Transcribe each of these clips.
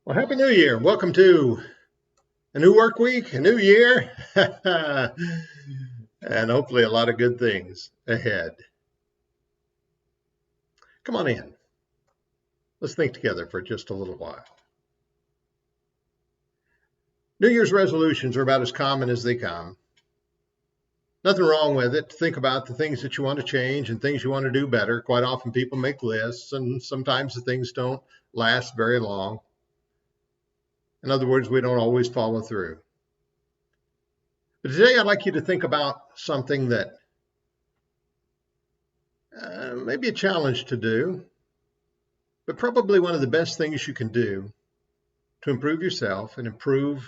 Well, Happy New Year. Welcome to a new work week, a new year, and hopefully a lot of good things ahead. Come on in. Let's think together for just a little while. New Year's resolutions are about as common as they come. Nothing wrong with it. Think about the things that you want to change and things you want to do better. Quite often people make lists, and sometimes the things don't last very long. In other words, we don't always follow through. But today I'd like you to think about something that may be a challenge to do, but probably one of the best things you can do to improve yourself and improve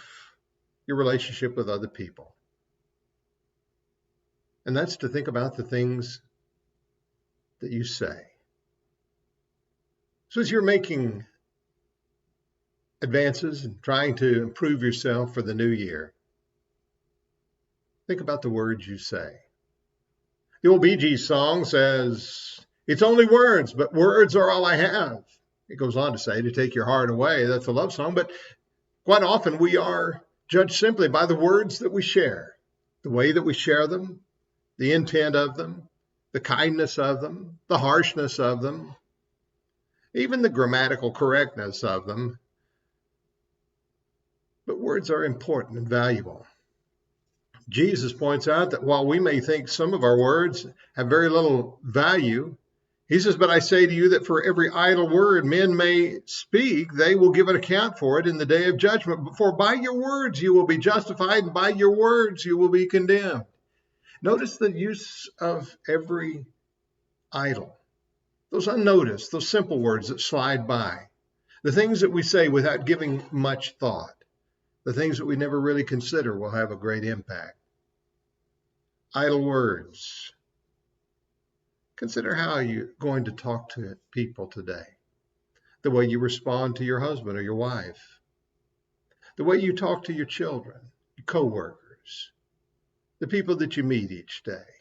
your relationship with other people. And that's to think about the things that you say. So as you're making advances and trying to improve yourself for the new year, think about the words you say. The old Bee Gees song says, "It's only words, but words are all I have." It goes on to say, "To take your heart away." That's a love song, but quite often we are judged simply by the words that we share, the way that we share them, the intent of them, the kindness of them, the harshness of them, even the grammatical correctness of them. But words are important and valuable. Jesus points out that while we may think some of our words have very little value, he says, "But I say to you that for every idle word men may speak, they will give an account for it in the day of judgment. For by your words you will be justified, and by your words you will be condemned." Notice the use of every idle, those unnoticed, those simple words that slide by, the things that we say without giving much thought, the things that we never really consider will have a great impact. Idle words. Consider how you're going to talk to people today, the way you respond to your husband or your wife, the way you talk to your children, your coworkers, the people that you meet each day.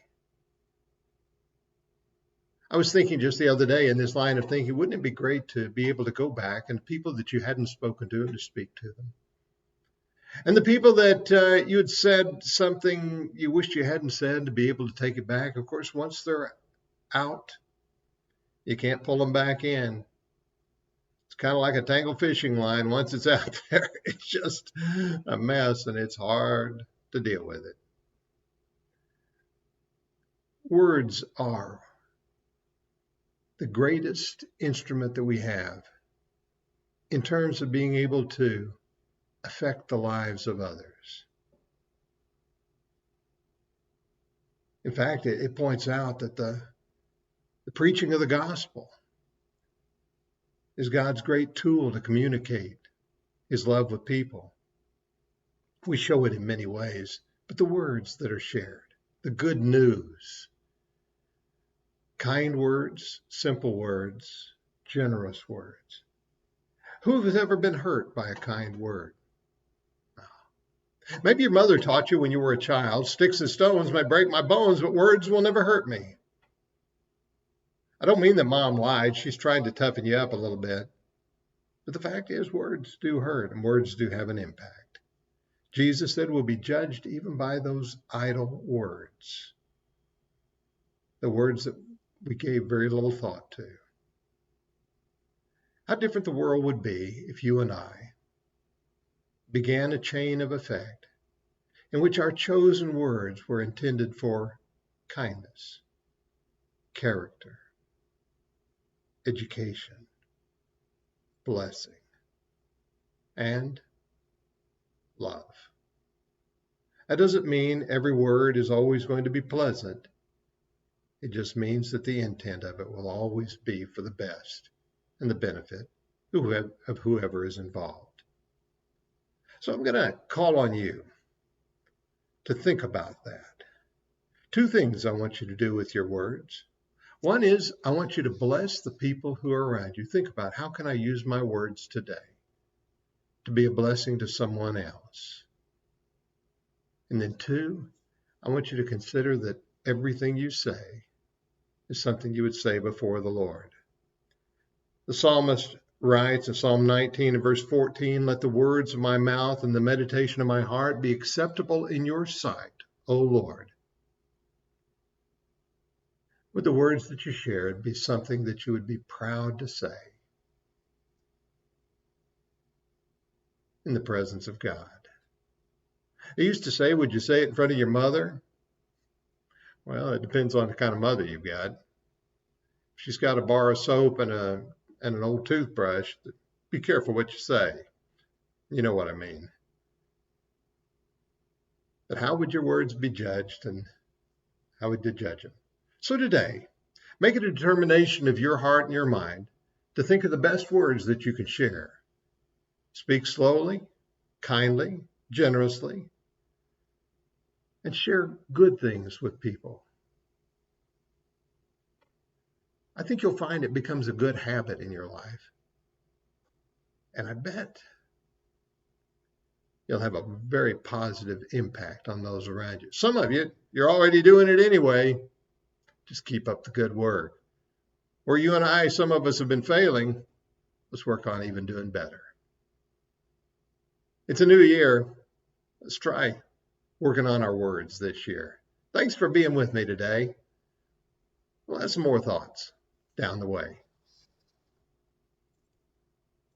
I was thinking just the other day in this line of thinking, wouldn't it be great to be able to go back and people that you hadn't spoken to and to speak to them? And the people that you had said something you wished you hadn't said, to be able to take it back. Of course, once they're out, you can't pull them back in. It's kind of like a tangled fishing line. Once it's out there, it's just a mess and it's hard to deal with it. Words are the greatest instrument that we have in terms of being able to affect the lives of others. In fact, it points out that the preaching of the gospel is God's great tool to communicate his love with people. We show it in many ways, but the words that are shared, the good news, kind words, simple words, generous words. Who has ever been hurt by a kind word? Maybe your mother taught you when you were a child, "Sticks and stones may break my bones, but words will never hurt me." I don't mean that mom lied. She's trying to toughen you up a little bit. But the fact is, words do hurt and words do have an impact. Jesus said we'll be judged even by those idle words, the words that we gave very little thought to. How different the world would be if you and I began a chain of effect in which our chosen words were intended for kindness, character, education, blessing, and love. That doesn't mean every word is always going to be pleasant. It just means that the intent of it will always be for the best and the benefit of whoever is involved. So I'm going to call on you to think about that. Two things I want you to do with your words. One is I want you to bless the people who are around you. Think about, how can I use my words today to be a blessing to someone else? And then two, I want you to consider that everything you say is something you would say before the Lord. The psalmist writes in Psalm 19 and verse 14, let the words of my mouth and the meditation of my heart be acceptable in your sight, O Lord. Would the words that you shared be something that you would be proud to say in the presence of God? I used to say, would you say it in front of your mother? Well, it depends on the kind of mother you've got. If she's got a bar of soap and an old toothbrush, be careful what you say. You know what I mean. But how would your words be judged, and how would you judge them? So today, make it a determination of your heart and your mind to think of the best words that you can share. Speak slowly, kindly, generously, and share good things with people. I think you'll find it becomes a good habit in your life. And I bet you'll have a very positive impact on those around you. Some of you, you're already doing it anyway. Just keep up the good work. Where you and I, some of us have been failing, let's work on even doing better. It's a new year. Let's try working on our words this year. Thanks for being with me today. We'll have some more thoughts down the way.